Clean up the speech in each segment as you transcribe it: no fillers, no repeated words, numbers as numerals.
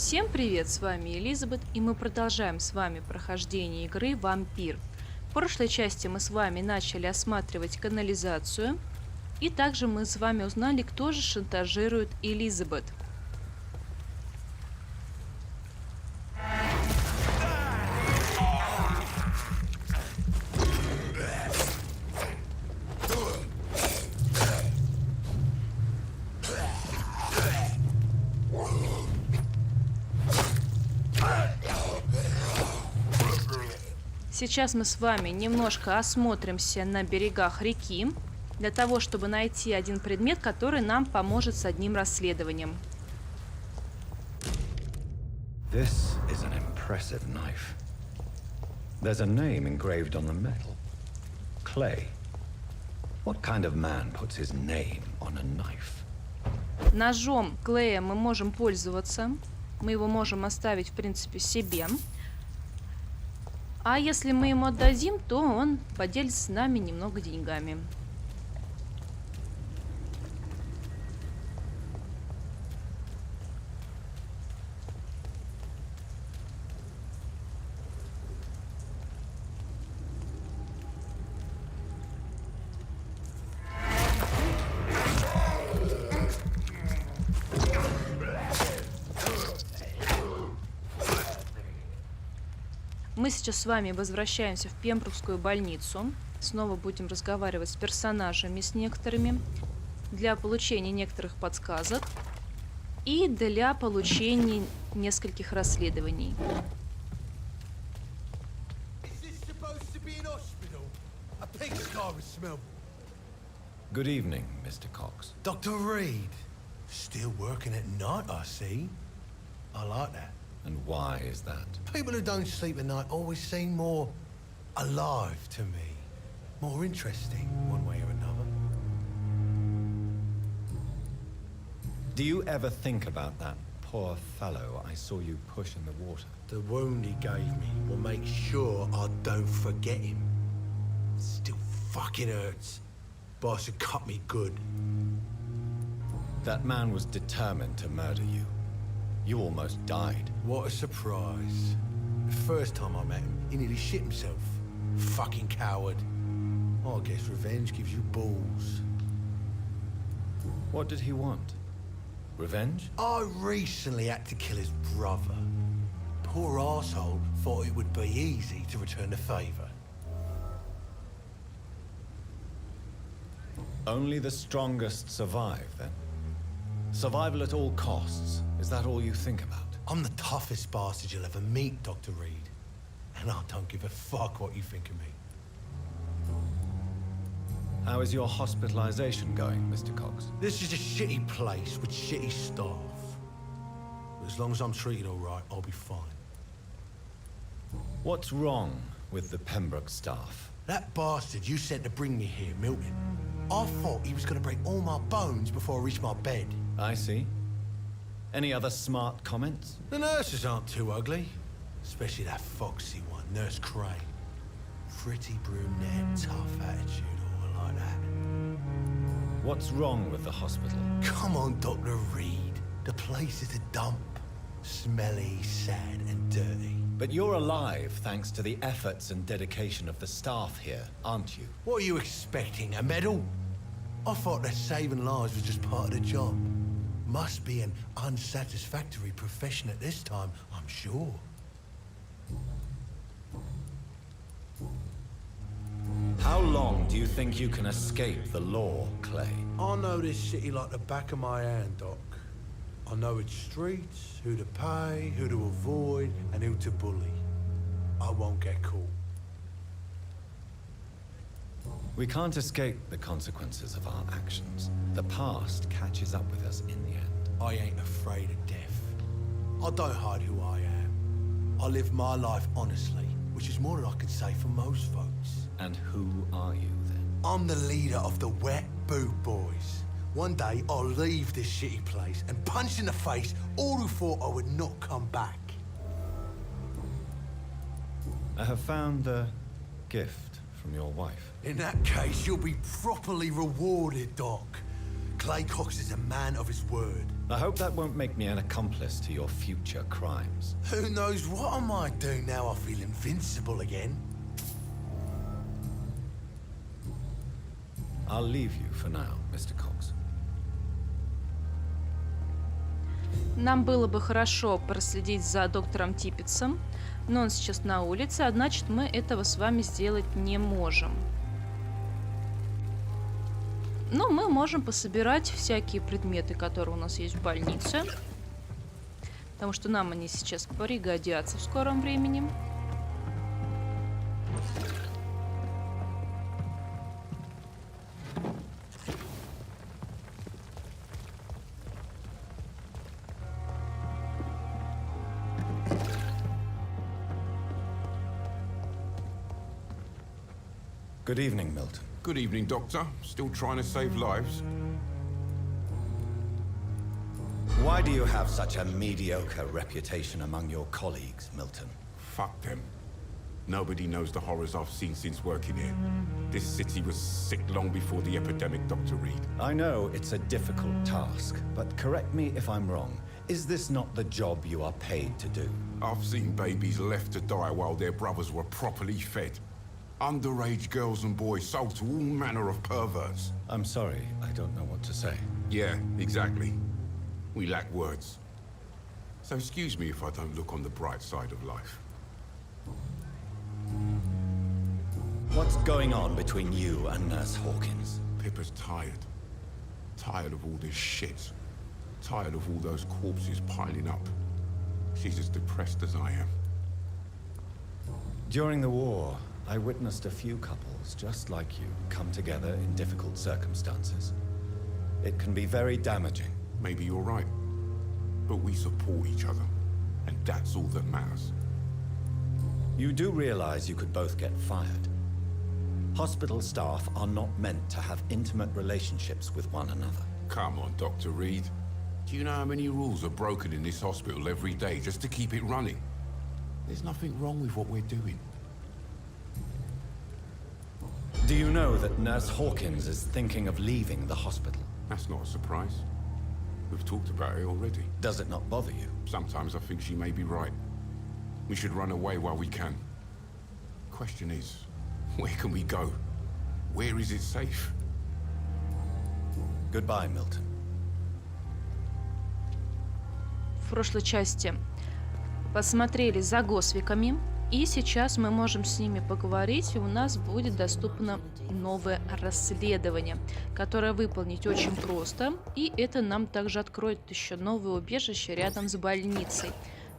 Всем привет, с вами Элизабет, и мы продолжаем с вами прохождение игры Vampyr. В прошлой части мы с вами начали осматривать канализацию, и также мы с вами узнали, кто же шантажирует Elisabeth. Сейчас мы с вами немножко осмотримся на берегах реки, для того, чтобы найти один предмет, который нам поможет с одним расследованием. This is an impressive knife. There's a name engraved on the metal. Clay. What kind of man puts his name on a knife? Ножом Клея мы можем пользоваться. Мы его можем оставить, в принципе, себе. А если мы ему отдадим, то он поделится с нами немного деньгами. Мы сейчас с вами возвращаемся в Пембрукскую больницу. Снова будем разговаривать с персонажами, с некоторыми, для получения некоторых подсказок и для получения нескольких расследований. Good evening, Mr. Cox. Dr. Reed. Still working at night, I see. I like that. And why is that? People who don't sleep at night always seem more alive to me. More interesting, one way or another. Do you ever think about that poor fellow I saw you push in the water? The wound he gave me will make sure I don't forget him. Still fucking hurts. Boss had cut me good. That man was determined to murder you. You almost died. What a surprise. The first time I met him, he nearly shit himself. Fucking coward. I guess revenge gives you balls. What did he want? Revenge? I recently had to kill his brother. Poor arsehole thought it would be easy to return the favor. Only the strongest survive, then? Survival at all costs. Is that all you think about? I'm the toughest bastard you'll ever meet, Dr. Reed. And I don't give a fuck what you think of me. How is your hospitalization going, Mr. Cox? This is a shitty place with shitty staff. But as long as I'm treated all right, I'll be fine. What's wrong with the Pembroke staff? That bastard you sent to bring me here, Milton, I thought he was going to break all my bones before I reached my bed. I see. Any other smart comments? The nurses aren't too ugly. Especially that foxy one, Nurse Crane. Pretty brunette, tough attitude, all like that. What's wrong with the hospital? Come on, Dr. Reed. The place is a dump. Smelly, sad, and dirty. But you're alive thanks to the efforts and dedication of the staff here, aren't you? What are you expecting, a medal? I thought that saving lives was just part of the job. Must be an unsatisfactory profession at this time, I'm sure. How long do you think you can escape the law, Clay? I know this city like the back of my hand, Doc. I know its streets, who to pay, who to avoid, and who to bully. I won't get caught. We can't escape the consequences of our actions. The past catches up with us in the end. I ain't afraid of death. I don't hide who I am. I live my life honestly, which is more than I could say for most folks. And who are you, then? I'm the leader of the Wet Boot Boys. One day, I'll leave this shitty place and punch in the face all who thought I would not come back. I have found the gift from your wife. In that case, you'll be properly rewarded, Doc. Clay Cox is a man of his word. I hope that won't make me an accomplice to your future crimes. Who knows what I might do now I feel invincible again? I'll leave you for now, Mr. Cox. Нам было бы хорошо проследить за доктором Типпетсом, но он сейчас на улице, а значит, мы этого с вами сделать не можем. Но мы можем пособирать всякие предметы, которые у нас есть в больнице, потому что нам они сейчас пригодятся в скором времени. Good evening, Milton. Good evening, Doctor. Still trying to save lives? Why do you have such a mediocre reputation among your colleagues, Milton? Fuck them. Nobody knows the horrors I've seen since working here. This city was sick long before the epidemic, Dr. Reed. I know it's a difficult task, but correct me if I'm wrong. Is this not the job you are paid to do? I've seen babies left to die while their brothers were properly fed. Underage girls and boys sold to all manner of perverts. I'm sorry, I don't know what to say. Yeah, exactly. We lack words. So excuse me if I don't look on the bright side of life. What's going on between you and Nurse Hawkins? Pippa's tired. Tired of all this shit. Tired of all those corpses piling up. She's as depressed as I am. During the war, I witnessed a few couples just like you come together in difficult circumstances. It can be very damaging. Maybe you're right. But we support each other. And that's all that matters. You do realize you could both get fired. Hospital staff are not meant to have intimate relationships with one another. Come on, Dr. Reed. Do you know how many rules are broken in this hospital every day just to keep it running? There's nothing wrong with what we're doing. Do you know that Nurse Hawkins is thinking of leaving the hospital? That's not a surprise. We've talked about it already. Does it not bother you? Sometimes I think she may be right. We should run away while we can. Question is, where can we go? Where is it safe? Goodbye, Milton. В прошлой части посмотрели за Госвиками, и сейчас мы можем с ними поговорить, и у нас будет доступно новое расследование, которое выполнить очень просто, и это нам также откроет еще новое убежище рядом с больницей.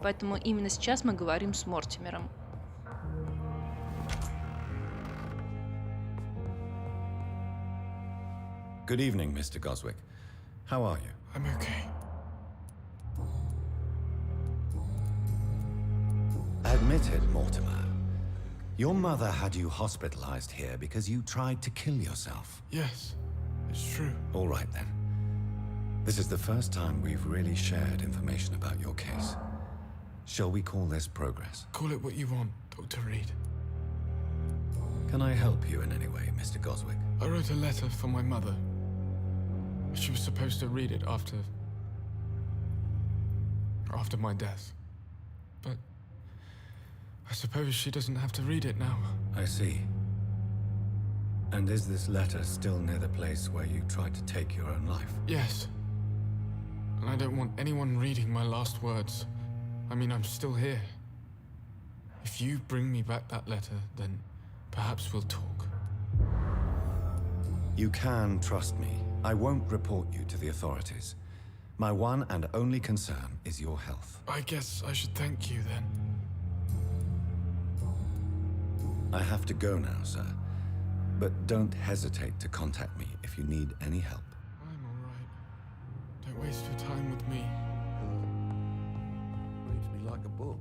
Поэтому именно сейчас мы говорим с Мортимером. Good evening, Mr. Goswick. How are you? I'm okay. Admit it, Mortimer. Your mother had you hospitalized here because you tried to kill yourself. Yes, it's true. All right, then. This is the first time we've really shared information about your case. Shall we call this progress? Call it what you want, Dr. Reed. Can I help you in any way, Mr. Goswick? I wrote a letter for my mother. She was supposed to read it after my death. But I suppose she doesn't have to read it now. I see. And is this letter still near the place where you tried to take your own life? Yes. And I don't want anyone reading my last words. I mean, I'm still here. If you bring me back that letter, then perhaps we'll talk. You can trust me. I won't report you to the authorities. My one and only concern is your health. I guess I should thank you then. I have to go now, sir. But don't hesitate to contact me if you need any help. I'm all right. Don't waste your time with me. Reads me like a book.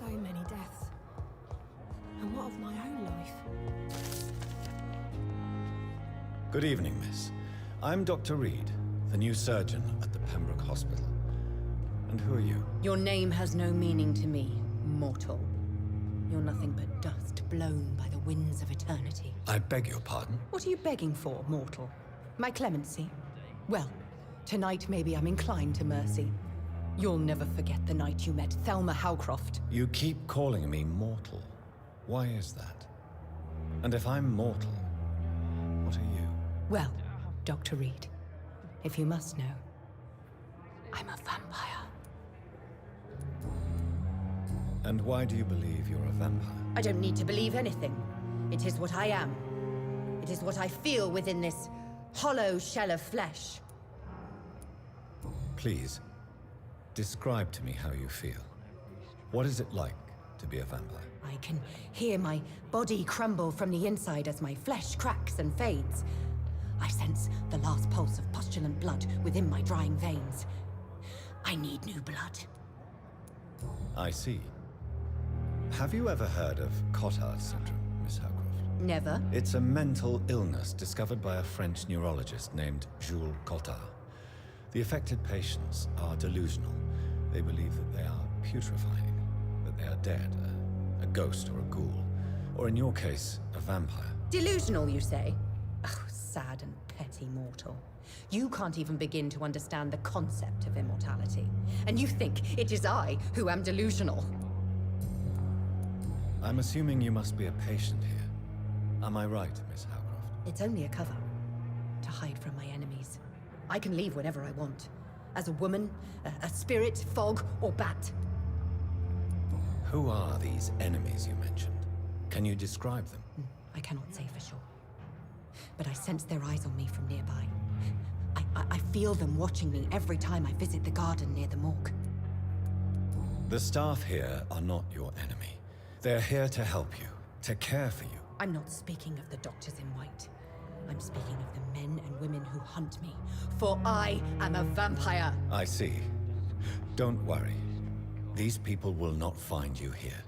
So many deaths. And what of my own life? Good evening, miss. I'm Dr. Reed, the new surgeon at the Pembroke Hospital. And who are you? Your name has no meaning to me, mortal. You're nothing but dust blown by the winds of eternity. I beg your pardon? What are you begging for, mortal? My clemency? Well, tonight maybe I'm inclined to mercy. You'll never forget the night you met Thelma Howcroft. You keep calling me mortal. Why is that? And if I'm mortal, what are you? Well, Dr. Reed, if you must know, I'm a vampire. And why do you believe you're a vampire? I don't need to believe anything. It is what I am. It is what I feel within this hollow shell of flesh. Please, describe to me how you feel. What is it like to be a vampire? I can hear my body crumble from the inside as my flesh cracks and fades. I sense the last pulse of pustulant blood within my drying veins. I need new blood. I see. Have you ever heard of Cotard syndrome, Miss Howcroft? Never. It's a mental illness discovered by a French neurologist named Jules Cotard. The affected patients are delusional. They believe that they are putrefying, that they are dead, a ghost or a ghoul, or in your case, a vampire. Delusional, you say? Oh, sad and petty mortal. You can't even begin to understand the concept of immortality. And you think it is I who am delusional. I'm assuming you must be a patient here. Am I right, Miss Howcroft? It's only a cover. To hide from my enemies. I can leave whenever I want. As a woman, a spirit, fog, or bat. Who are these enemies you mentioned? Can you describe them? I cannot say for sure. But I sense their eyes on me from nearby. I feel them watching me every time I visit the garden near the morgue. The staff here are not your enemy. They're here to help you, to care for you. I'm not speaking of the doctors in white. I'm speaking of the men and women who hunt me. For I am a vampire. I see. Don't worry. These people will not find you here.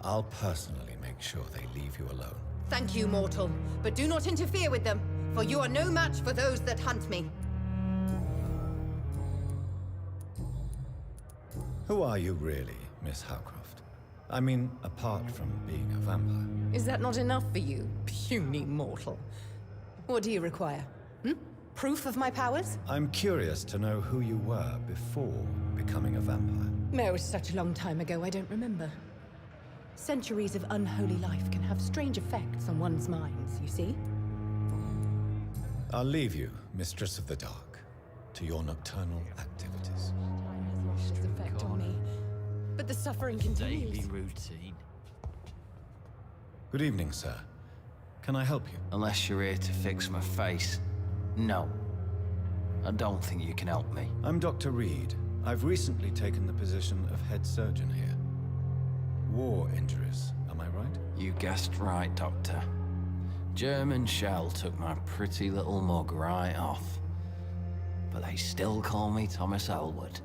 I'll personally make sure they leave you alone. Thank you, mortal. But do not interfere with them, for you are no match for those that hunt me. Who are you really, Miss Howcroft? I mean, apart from being a vampire. Is that not enough for you, puny mortal? What do you require? Proof of my powers? I'm curious to know who you were before becoming a vampire. It was such a long time ago, I don't remember. Centuries of unholy life can have strange effects on one's minds, you see? I'll leave you, Mistress of the Dark, to your nocturnal activities. Its effect on me. But the suffering continues. Daily routine. Good evening, sir. Can I help you? Unless you're here to fix my face. No. I don't think you can help me. I'm Dr. Reed. I've recently taken the position of head surgeon here. War injuries, am I right? You guessed right, Doctor. German shell took my pretty little mug right off. But they still call me Thomas Elwood.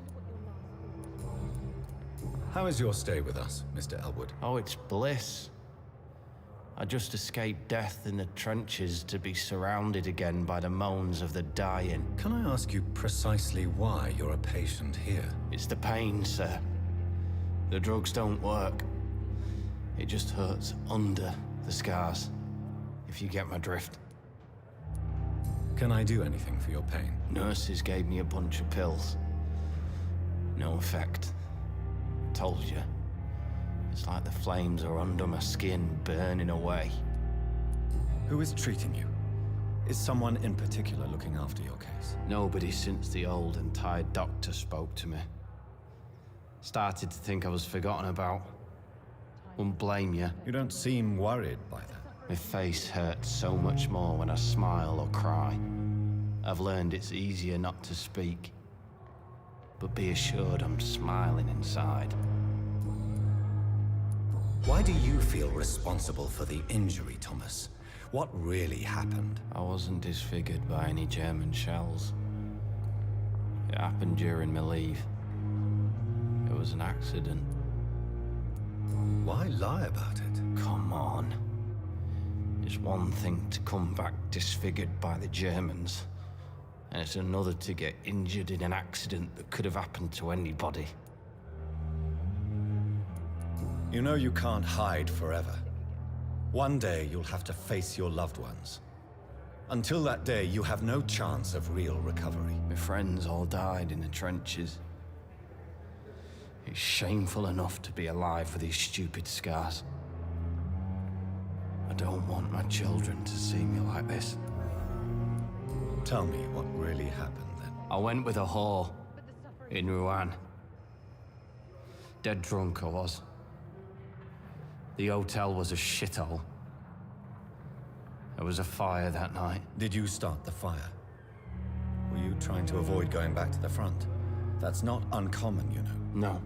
How is your stay with us, Mr. Elwood? Oh, it's bliss. I just escaped death in the trenches to be surrounded again by the moans of the dying. Can I ask you precisely why you're a patient here? It's the pain, sir. The drugs don't work. It just hurts under the scars, if you get my drift. Can I do anything for your pain? Nurses gave me a bunch of pills. No effect. Told you. It's like the flames are under my skin, burning away. Who is treating you? Is someone in particular looking after your case? Nobody since the old and tired doctor spoke to me. Started to think I was forgotten about. Wouldn't blame you. You don't seem worried by that. My face hurts so much more when I smile or cry. I've learned it's easier not to speak. But be assured I'm smiling inside. Why do you feel responsible for the injury, Thomas? What really happened? I wasn't disfigured by any German shells. It happened during my leave. It was an accident. Why lie about it? Come on. It's one thing to come back disfigured by the Germans, and it's another to get injured in an accident that could have happened to anybody. You know you can't hide forever. One day you'll have to face your loved ones. Until that day, you have no chance of real recovery. My friends all died in the trenches. It's shameful enough to be alive with these stupid scars. I don't want my children to see me like this. Tell me what really happened then. I went with a whore in Rouen. Dead drunk I was. The hotel was a shithole. There was a fire that night. Did you start the fire? Were you trying to avoid going back to the front? That's not uncommon, you know. No.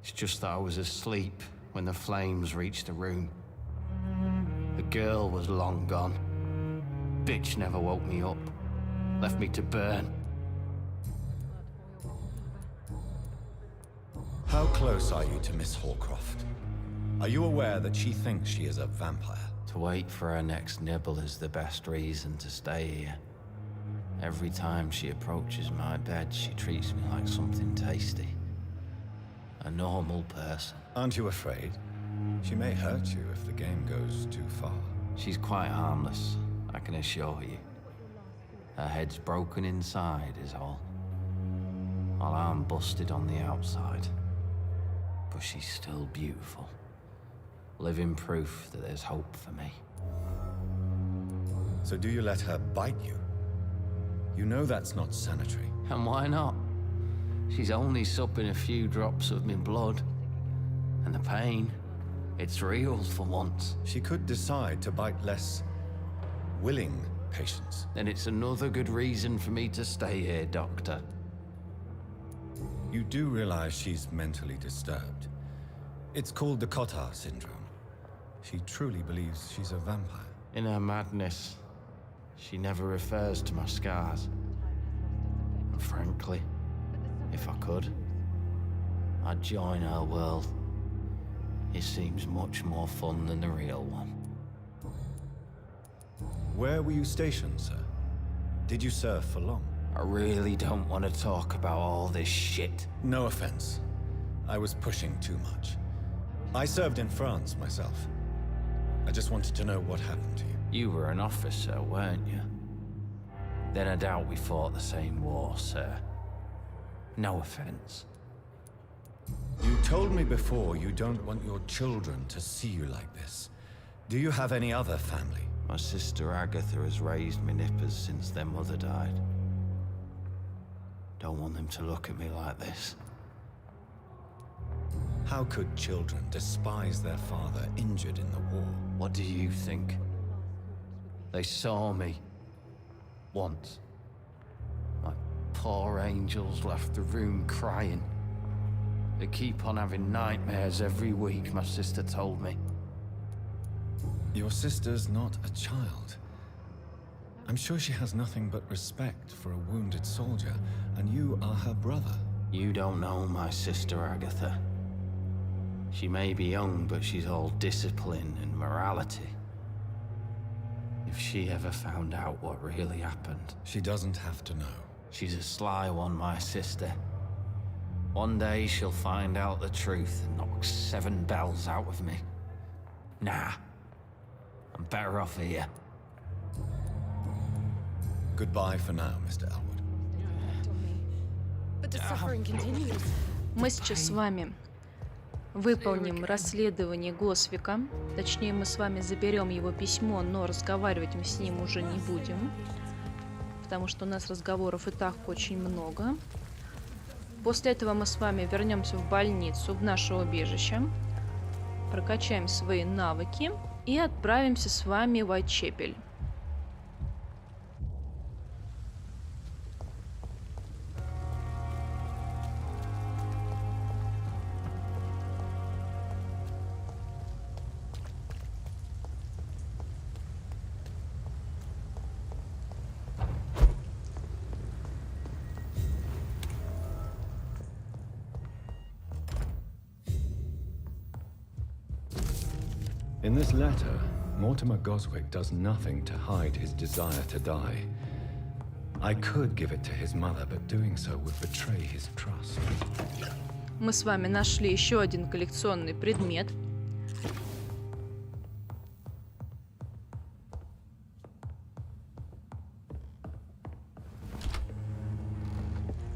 It's just that I was asleep when the flames reached the room. The girl was long gone. Bitch never woke me up. Left me to burn. How close are you to Miss Horcroft? Are you aware that she thinks she is a vampire? To wait for her next nibble is the best reason to stay here. Every time she approaches my bed, she treats me like something tasty. A normal person. Aren't you afraid? She may hurt you if the game goes too far. She's quite harmless, I can assure you. Her head's broken inside is all. While I'm busted on the outside. But she's still beautiful. Living proof that there's hope for me. So do you let her bite you? You know that's not sanitary. And why not? She's only supping a few drops of my blood. And the pain, it's real for once. She could decide to bite less willing patients. Then it's another good reason for me to stay here, Doctor. You do realize she's mentally disturbed. It's called the Cotard syndrome. She truly believes she's a vampire. In her madness, she never refers to my scars. And frankly, if I could, I'd join her world. It seems much more fun than the real one. Where were you stationed, sir? Did you serve for long? I really don't want to talk about all this shit. No offense. I was pushing too much. I served in France myself. I just wanted to know what happened to you. You were an officer, weren't you? Then I doubt we fought the same war, sir. No offense. You told me before you don't want your children to see you like this. Do you have any other family? My sister Agatha has raised me nippers since their mother died. Don't want them to look at me like this. How could children despise their father injured in the war? What do you think? They saw me. Once. My poor angels left the room crying. They keep on having nightmares every week, my sister told me. Your sister's not a child. I'm sure she has nothing but respect for a wounded soldier, and you are her brother. You don't know my sister Agatha. She may be young, but she's all discipline and morality. If she ever found out what really happened... She doesn't have to know. She's a sly one, my sister. One day she'll find out the truth and knock 7 bells out of me. Nah. I'm better off here. Goodbye for now, Mr. Elwood. But the suffering continues. Мы сейчас с вами выполним расследование Госвика. Точнее, мы с вами заберем его письмо, но разговаривать мы с ним уже не будем. Потому что у нас разговоров и так очень много. После этого мы с вами вернемся в больницу, в наше убежище. Прокачаем свои навыки и отправимся с вами в Уайтчепель. In this letter, Mortimer Goswick does nothing to hide his desire to die. I could give it to his mother, but doing so would betray his trust. Мы с вами нашли еще один коллекционный предмет.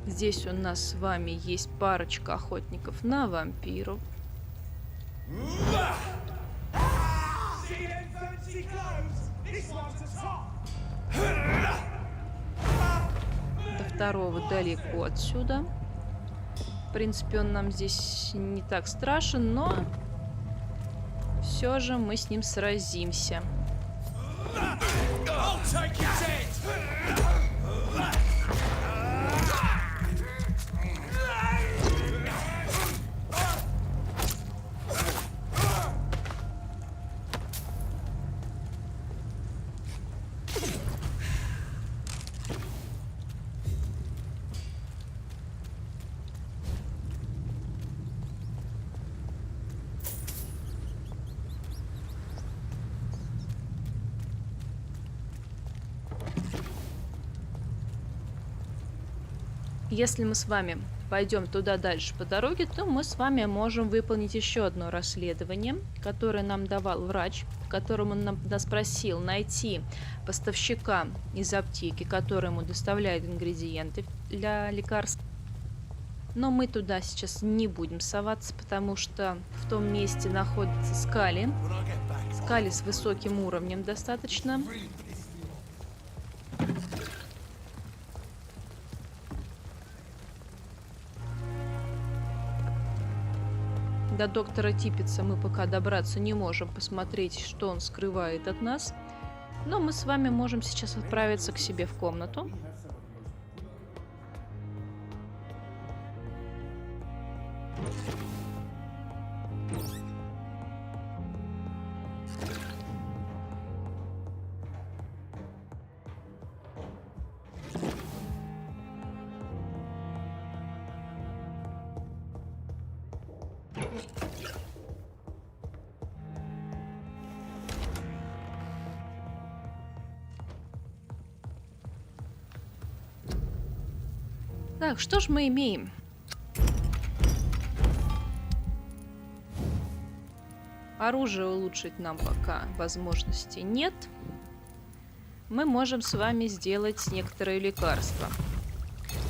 Здесь у нас с вами есть парочка охотников на вампиров. До второго далеко отсюда. В принципе, он нам здесь не так страшен, но все же мы с ним сразимся. Если мы с вами пойдем туда дальше по дороге, то мы с вами можем выполнить еще одно расследование, которое нам давал врач, в котором он нас просил найти поставщика из аптеки, который ему доставляет ингредиенты для лекарств. Но мы туда сейчас не будем соваться, потому что в том месте находится скали. Скали с высоким уровнем достаточно. До доктора Типпетса мы пока добраться не можем, посмотреть, что он скрывает от нас. Но мы с вами можем сейчас отправиться к себе в комнату. Так, что ж мы имеем? Оружие улучшить нам пока возможности нет. Мы можем с вами сделать некоторые лекарства.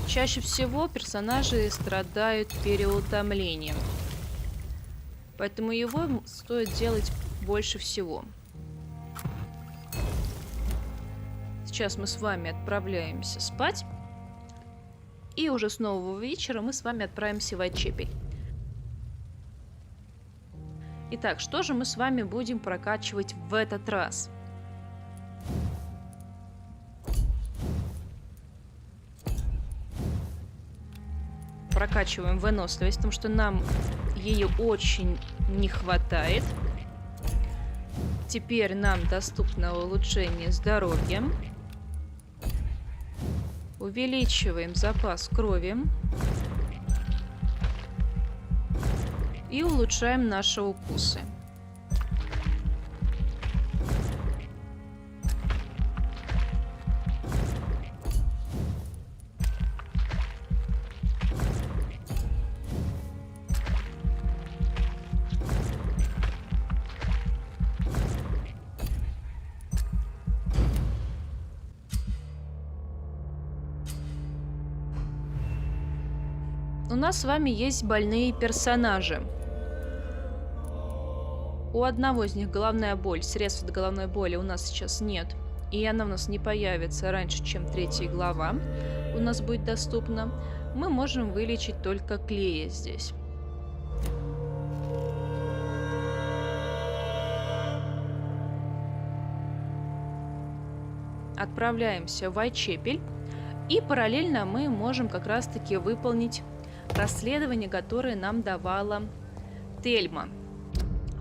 Чаще всего персонажи страдают переутомлением, поэтому его стоит делать больше всего. Сейчас мы с вами отправляемся спать. И уже с нового вечера мы с вами отправимся в Уайтчепель. Итак, что же мы с вами будем прокачивать в этот раз? Прокачиваем выносливость, потому что нам ее очень не хватает. Теперь нам доступно улучшение здоровья. Увеличиваем запас крови. И улучшаем наши укусы. У нас с вами есть больные персонажи. У одного из них головная боль, средств от головной боли у нас сейчас нет. И она у нас не появится раньше, чем 3 глава у нас будет доступна. Мы можем вылечить только Клея здесь. Отправляемся в Уайтчепель. И параллельно мы можем как раз-таки выполнить расследование, которое нам давала Тельма.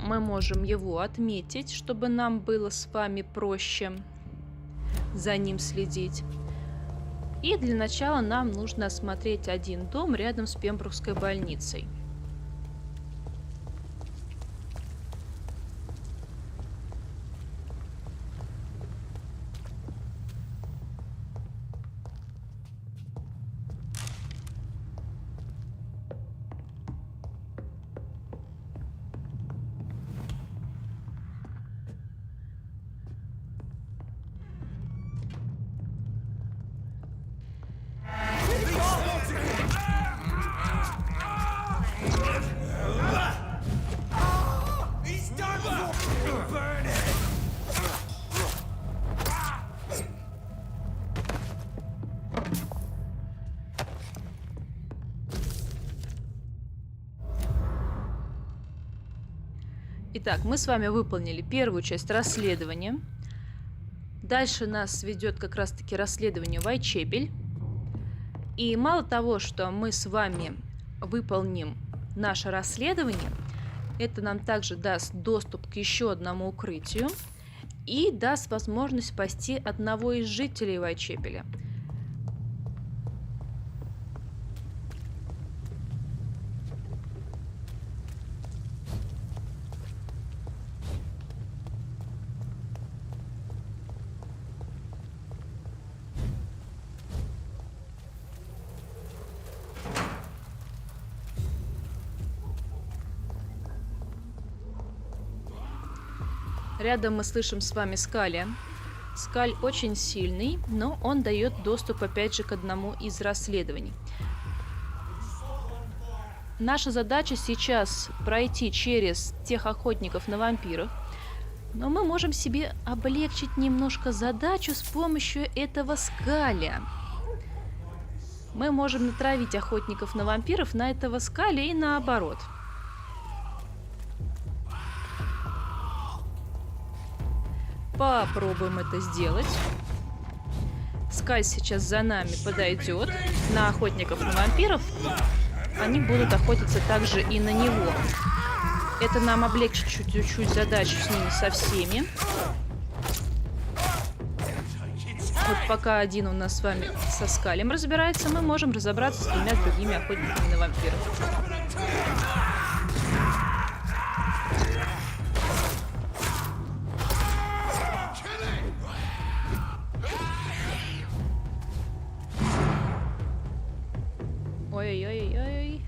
Мы можем его отметить, чтобы нам было с вами проще за ним следить. И для начала нам нужно осмотреть один дом рядом с Пембрукской больницей. Итак, мы с вами выполнили первую часть расследования. Дальше нас ведет как раз-таки расследование Уайтчепел. И мало того, что мы с вами выполним наше расследование, это нам также даст доступ к еще одному укрытию и даст возможность спасти одного из жителей Уайтчепеля. Рядом мы слышим с вами Скаля. Скаль очень сильный, но он дает доступ опять же к одному из расследований. Наша задача сейчас пройти через тех охотников на вампиров, но мы можем себе облегчить немножко задачу с помощью этого Скаля. Мы можем натравить охотников на вампиров на этого Скаля и наоборот. Попробуем это сделать. Скаль сейчас за нами подойдет на охотников на вампиров. Они будут охотиться также и на него. Это нам облегчит чуть-чуть задачу с ними со всеми. Вот пока один у нас с вами со Скалем разбирается, мы можем разобраться с двумя другими охотниками на вампиров. Ой-ой-ой-ой.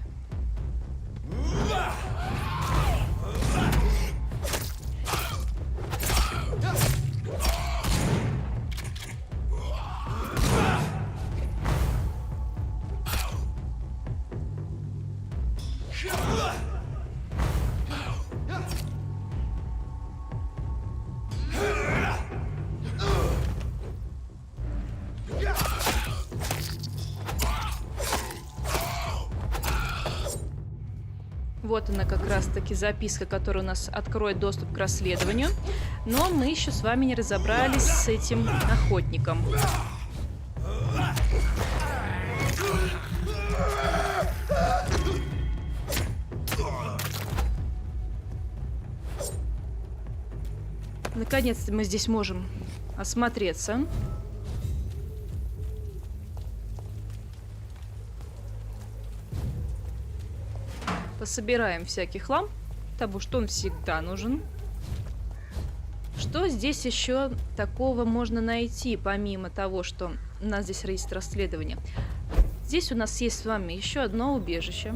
Вот она как раз-таки записка, которая у нас откроет доступ к расследованию. Но мы еще с вами не разобрались с этим охотником. Наконец-то мы здесь можем осмотреться. Пособираем всякий хлам, потому что он всегда нужен. Что здесь еще такого можно найти, помимо того, что у нас здесь реестр расследования? Здесь у нас есть с вами еще одно убежище,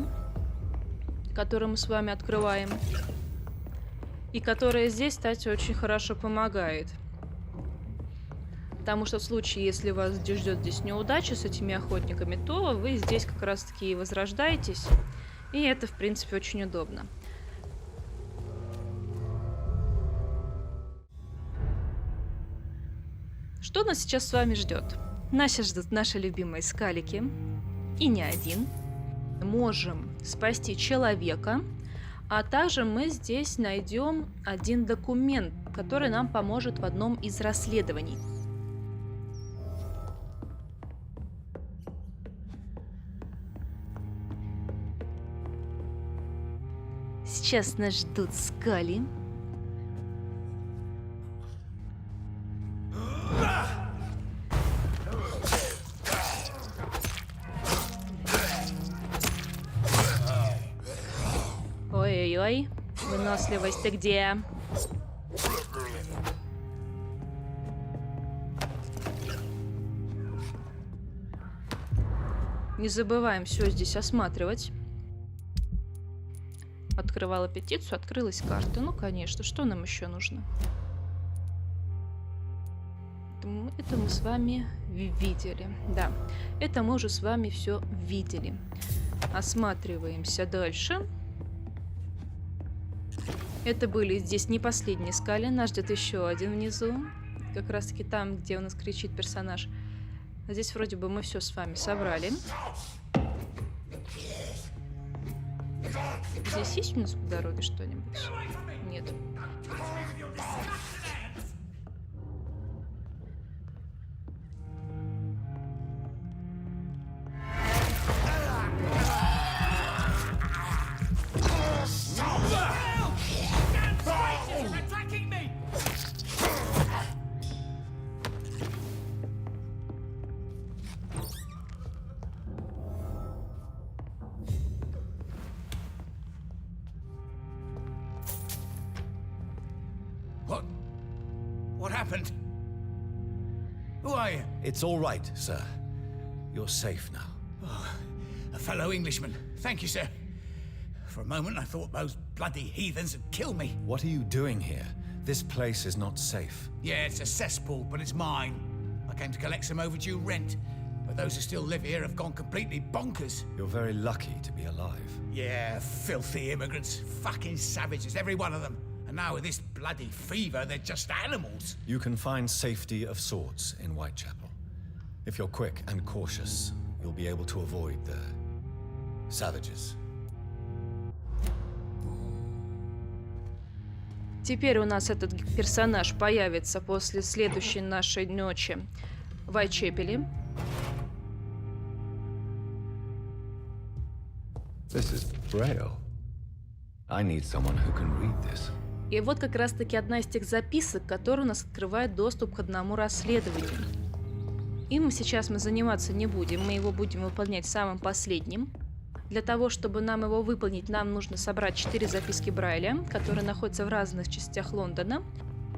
которое мы с вами открываем. И которое здесь, кстати, очень хорошо помогает. Потому что в случае, если вас ждет здесь неудача с этими охотниками, то вы здесь как раз-таки и возрождаетесь. И это, в принципе, очень удобно. Что нас сейчас с вами ждет? Нас сейчас ждут наши любимые скалики. И не один. Можем спасти человека. А также мы здесь найдем один документ, который нам поможет в одном из расследований. Сейчас нас ждут скали. Ой-ой-ой, выносливость ты где? Не забываем все здесь осматривать. Открывала петицию, открылась карта. Ну, конечно, что нам еще нужно? Это мы с вами видели. Да, это мы уже с вами все видели. Осматриваемся дальше. Это были здесь не последние скали. Нас ждет еще один внизу. Как раз таки там, где у нас кричит персонаж. А здесь вроде бы мы все с вами собрали. Здесь есть у нас по дороге что-нибудь? Нет. What happened? Who are you? It's all right, sir. You're safe now. Oh, a fellow Englishman. Thank you, sir. For a moment, I thought those bloody heathens had killed me. What are you doing here? This place is not safe. Yeah, it's a cesspool, but it's mine. I came to collect some overdue rent, but those who still live here have gone completely bonkers. You're very lucky to be alive. Yeah, filthy immigrants. Fucking savages, every one of them. And now with this bloody fever, they're just animals. You can find safety of sorts in Uайтчепел. If you're quick and cautious, you'll be able to avoid the savages. Теперь у нас этот персонаж появится после следующей нашей ночи в Уайтчепеле. This is Braille. I need someone who can read this. И вот как раз-таки одна из тех записок, которая у нас открывает доступ к одному расследованию. Им сейчас мы заниматься не будем, мы его будем выполнять самым последним. Для того, чтобы нам его выполнить, нам нужно собрать 4 записки Брайля, которые находятся в разных частях Лондона.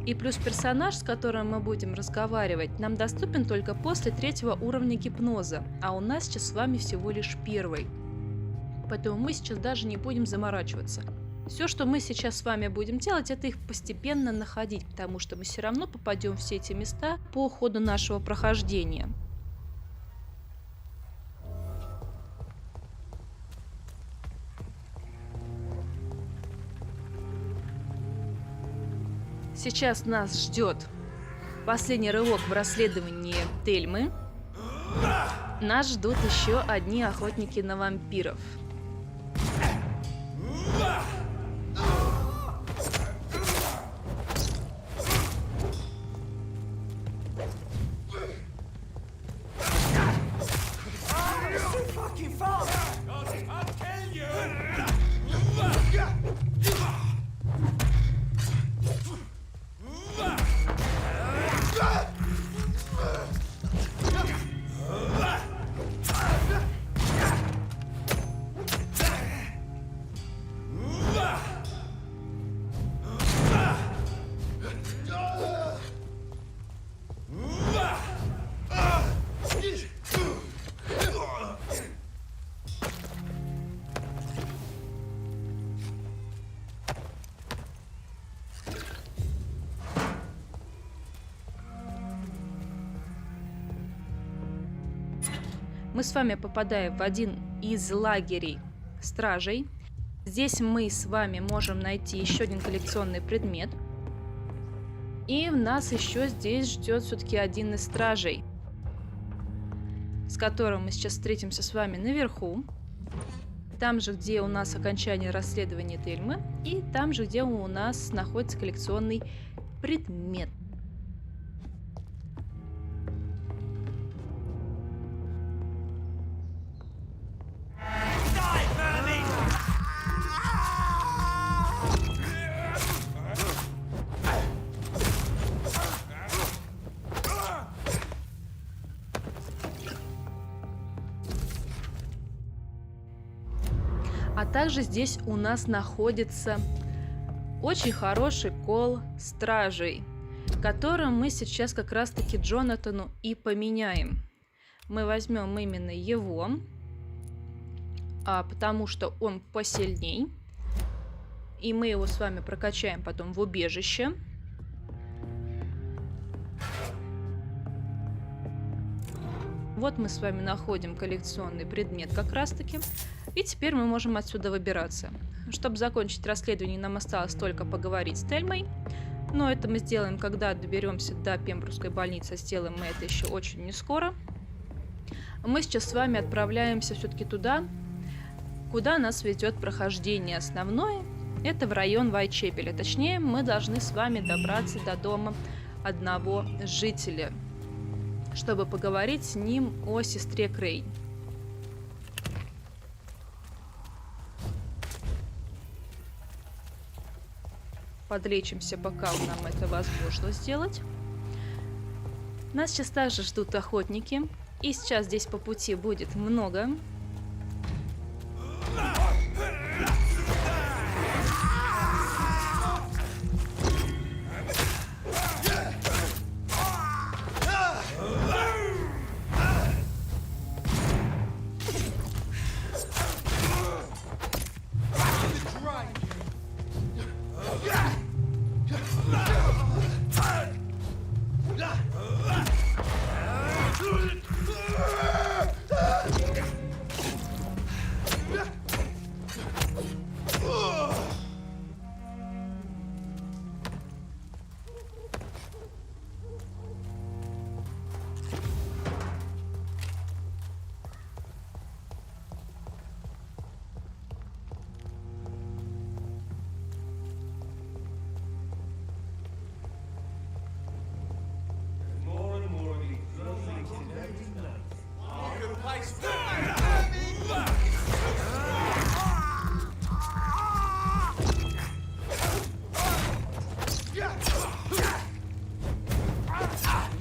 И плюс персонаж, с которым мы будем разговаривать, нам доступен только после 3-го уровня гипноза, а у нас сейчас с вами всего лишь 1-й. Поэтому мы сейчас даже не будем заморачиваться. Все, что мы сейчас с вами будем делать, это их постепенно находить, потому что мы все равно попадем в все эти места по ходу нашего прохождения. Сейчас нас ждет последний рывок в расследовании Тельмы. Нас ждут еще одни охотники на вампиров. Мы с вами попадаем в один из лагерей стражей. Здесь мы с вами можем найти еще один коллекционный предмет. И нас еще здесь ждет все-таки один из стражей, с которым мы сейчас встретимся с вами наверху. Там же, где у нас окончание расследования Тельмы. И там же, где у нас находится коллекционный предмет. А также здесь у нас находится очень хороший кол стражей, которым мы сейчас как раз-таки Джонатану и поменяем. Мы возьмем именно его, потому что он посильней. И мы его с вами прокачаем потом в убежище. Вот мы с вами находим коллекционный предмет как раз-таки. И теперь мы можем отсюда выбираться. Чтобы закончить расследование, нам осталось только поговорить с Тельмой. Но это мы сделаем, когда доберемся до Пембрукской больницы. Сделаем мы это еще очень не скоро. Мы сейчас с вами отправляемся все-таки туда, куда нас ведет прохождение основное. Это в район Уайтчепеля. Точнее, мы должны с вами добраться до дома одного жителя, чтобы поговорить с ним о сестре Крейн. Подлечимся, пока нам это возможно сделать. Нас сейчас также ждут охотники. И сейчас здесь по пути будет много.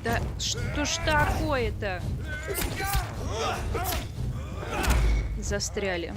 Да что ж такое-то? Застряли.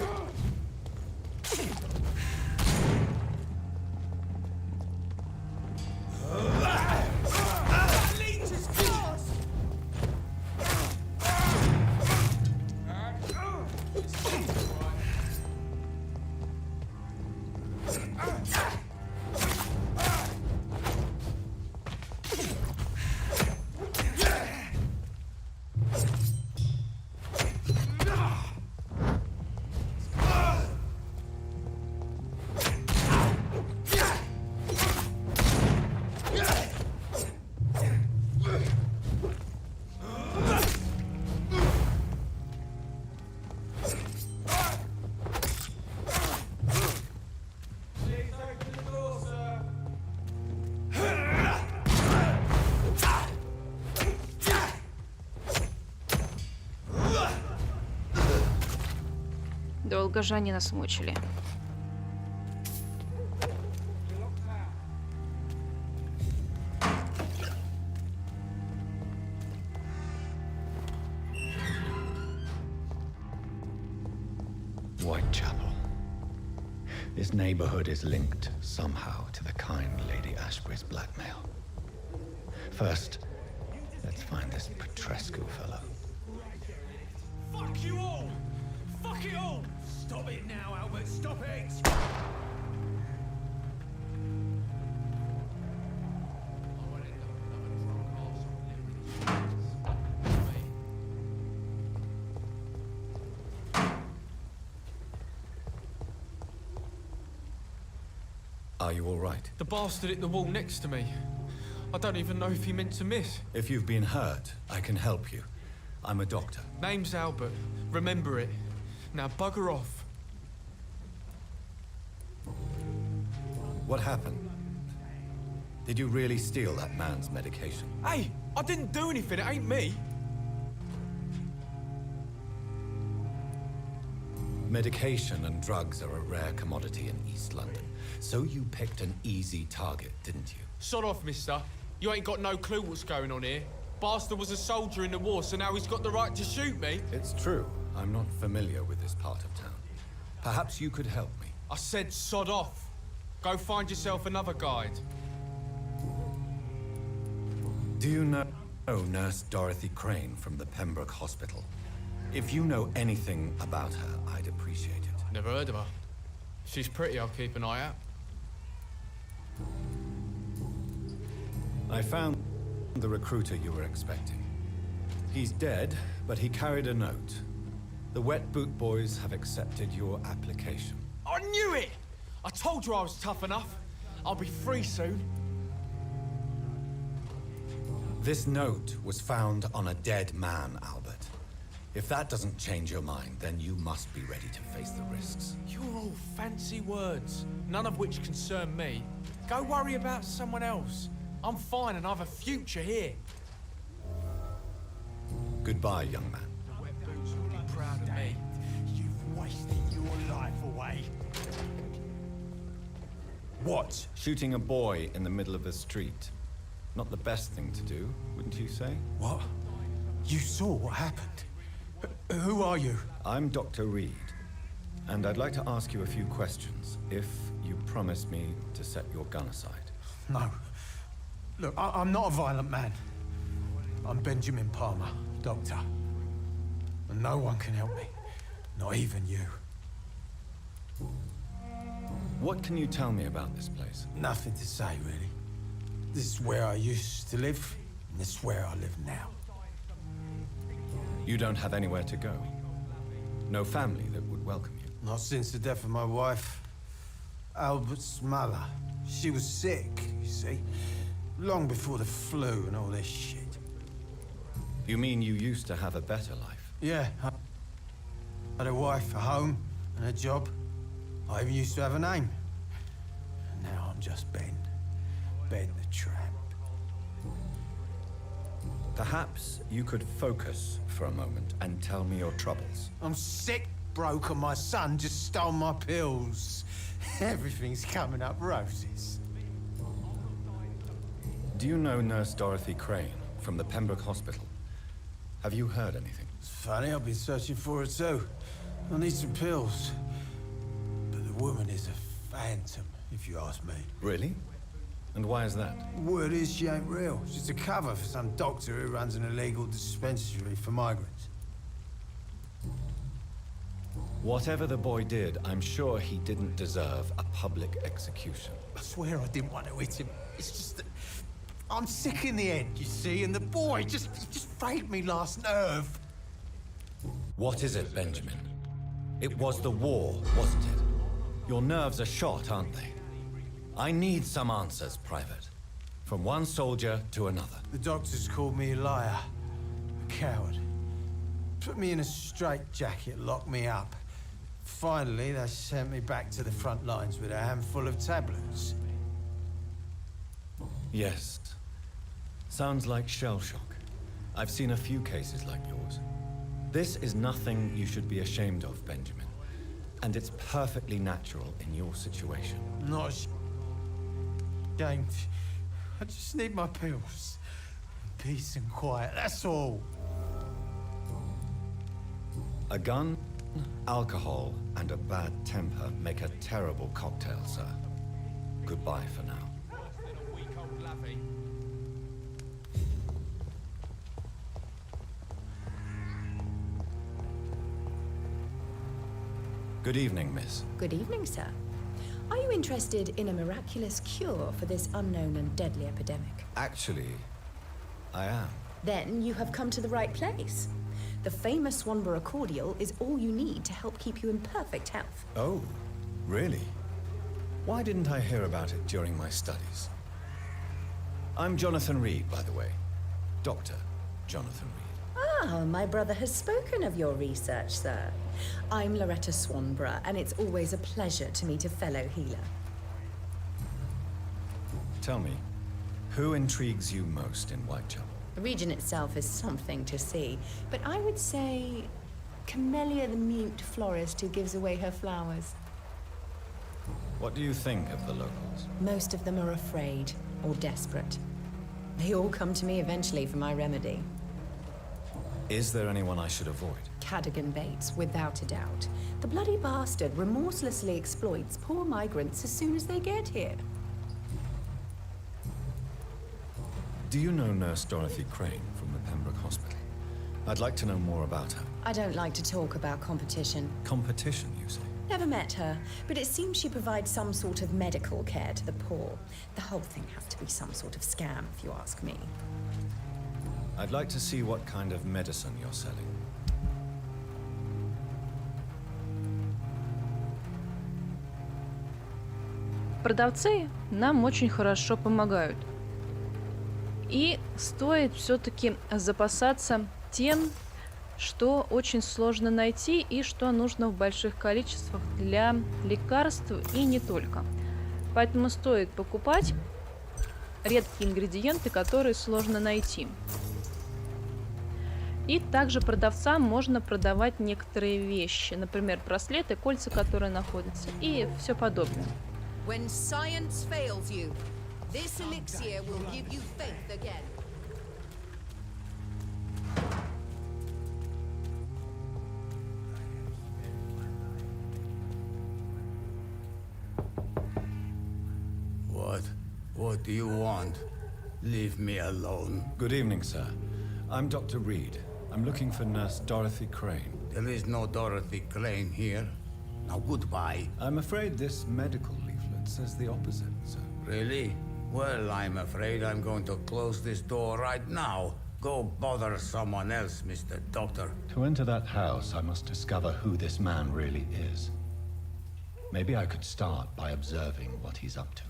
Долго же они нас мучили. Whitechapel. This neighborhood is linked somehow to the kind Lady Ashbury's blackmail. First, let's find this Petrescu fellow. Fuck you all! Fuck it all! Stop it now, Albert, stop it! Are you all right? The bastard hit the wall next to me. I don't even know if he meant to miss. If you've been hurt, I can help you. I'm a doctor. Name's Albert. Remember it. Now bugger off. What happened? Did you really steal that man's medication? Hey, I didn't do anything. It ain't me. Medication and drugs are a rare commodity in East London. So you picked an easy target, didn't you? Sod off, mister. You ain't got no clue what's going on here. Bastard was a soldier in the war, so now he's got the right to shoot me. It's true. I'm not familiar with this part of town. Perhaps you could help me. I said sod off. Go find yourself another guide. Do you know Nurse Dorothy Crane from the Pembroke Hospital? If you know anything about her, I'd appreciate it. Never heard of her. If she's pretty, I'll keep an eye out. I found the recruiter you were expecting. He's dead, but he carried a note. The Wet Boot Boys have accepted your application. I knew it! I told you I was tough enough. I'll be free soon. This note was found on a dead man, Albert. If that doesn't change your mind, then you must be ready to face the risks. You're all fancy words, none of which concern me. Go worry about someone else. I'm fine and I've a future here. Goodbye, young man. The wet boots will be proud of me. You've wasted your life away. What? Shooting a boy in the middle of the street. Not the best thing to do, wouldn't you say? What? You saw what happened? Who are you? I'm Dr. Reed, and I'd like to ask you a few questions, if you promise me to set your gun aside. No. Look, I'm not a violent man. I'm Benjamin Palmer, doctor. And no one can help me. Not even you. What can you tell me about this place? Nothing to say, really. This is where I used to live, and this is where I live now. You don't have anywhere to go? No family that would welcome you? Not since the death of my wife, Albert's mother. She was sick, you see. Long before the flu and all this shit. You mean you used to have a better life? Yeah. I had a wife, a home, and a job. I even used to have a name. And now I'm just Ben. Ben the tramp. Perhaps you could focus for a moment and tell me your troubles. I'm sick, broke, and my son just stole my pills. Everything's coming up roses. Do you know Nurse Dorothy Crane from the Pembroke Hospital? Have you heard anything? It's funny, I've been searching for her too. I need some pills. But the woman is a phantom, if you ask me. Really? And why is that? Word is she ain't real. She's a cover for some doctor who runs an illegal dispensary for migrants. Whatever the boy did, I'm sure he didn't deserve a public execution. I swear I didn't want to hit him. It's just that I'm sick in the head, you see, and the boy just frayed me last nerve. What is it, Benjamin? It was the war, wasn't it? Your nerves are shot, aren't they? I need some answers, Private. From one soldier to another. The doctors called me a liar, a coward. Put me in a straitjacket, locked me up. Finally, they sent me back to the front lines with a handful of tablets. Yes. Sounds like shell shock. I've seen a few cases like yours. This is nothing you should be ashamed of, Benjamin. And it's perfectly natural in your situation. Not ashamed. I just need my pills. Peace and quiet, that's all. A gun, alcohol, and a bad temper make a terrible cocktail, sir. Goodbye for now. Good evening, miss. Good evening, sir. Are you interested in a miraculous cure for this unknown and deadly epidemic? Actually, I am. Then you have come to the right place. The famous Swanborough cordial is all you need to help keep you in perfect health. Oh, really? Why didn't I hear about it during my studies? I'm Jonathan Reed, by the way. Dr. Jonathan Reed. Ah, my brother has spoken of your research, sir. I'm Loretta Swanborough, and it's always a pleasure to meet a fellow healer. Tell me, who intrigues you most in Whitechapel? The region itself is something to see, but I would say Camellia the mute florist who gives away her flowers. What do you think of the locals? Most of them are afraid or desperate. They all come to me eventually for my remedy. Is there anyone I should avoid? Cadogan Bates, without a doubt. The bloody bastard remorselessly exploits poor migrants as soon as they get here. Do you know Nurse Dorothy Crane from the Pembroke Hospital? I'd like to know more about her. I don't like to talk about competition. Competition, you say? Never met her, but it seems she provides some sort of medical care to the poor. The whole thing has to be some sort of scam, if you ask me. I'd like to see what kind of medicine you're selling. Продавцы нам очень хорошо помогают. И стоит все-таки запасаться тем, что очень сложно найти и что нужно в больших количествах для лекарств и не только. Поэтому стоит покупать редкие ингредиенты, которые сложно найти. И также продавцам можно продавать некоторые вещи, например, браслеты, кольца, которые находятся, и все подобное. When science fails you, this elixir will give you faith again. What do you want? Leave me alone. Good evening, sir. I'm Dr. Reed. I'm looking for Nurse Dorothy Crane. There is no Dorothy Crane here. Now goodbye. I'm afraid this medical leaflet says the opposite, sir. Really? Well, I'm afraid I'm going to close this door right now. Go bother someone else, Mr. Doctor. To enter that house, I must discover who this man really is. Maybe I could start by observing what he's up to.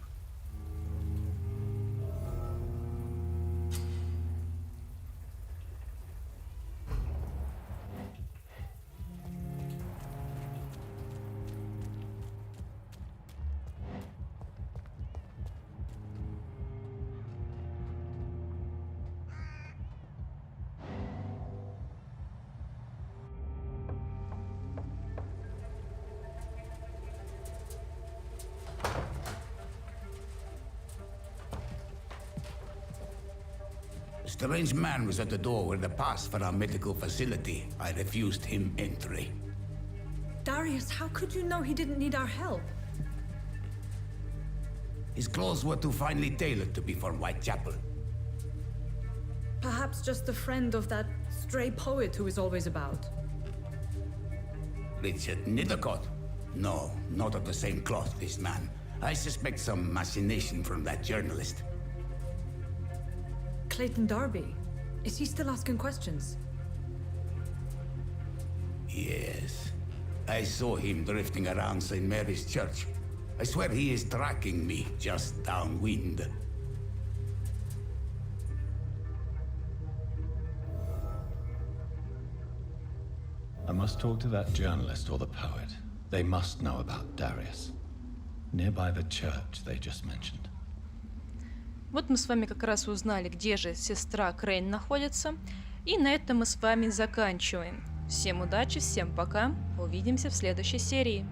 A strange man was at the door with a pass for our medical facility. I refused him entry. Darius, how could you know he didn't need our help? His clothes were too finely tailored to be for Uайтчепел. Perhaps just a friend of that stray poet who is always about. Richard Nithercott? No, not of the same cloth, this man. I suspect some machination from that journalist. Clayton Darby. Is he still asking questions? Yes. I saw him drifting around St. Mary's Church. I swear he is tracking me just downwind. I must talk to that journalist or the poet. They must know about Darius. Nearby the church they just mentioned. Вот мы с вами как раз узнали, где же сестра Крейн находится. И на этом мы с вами заканчиваем. Всем удачи, всем пока. Увидимся в следующей серии.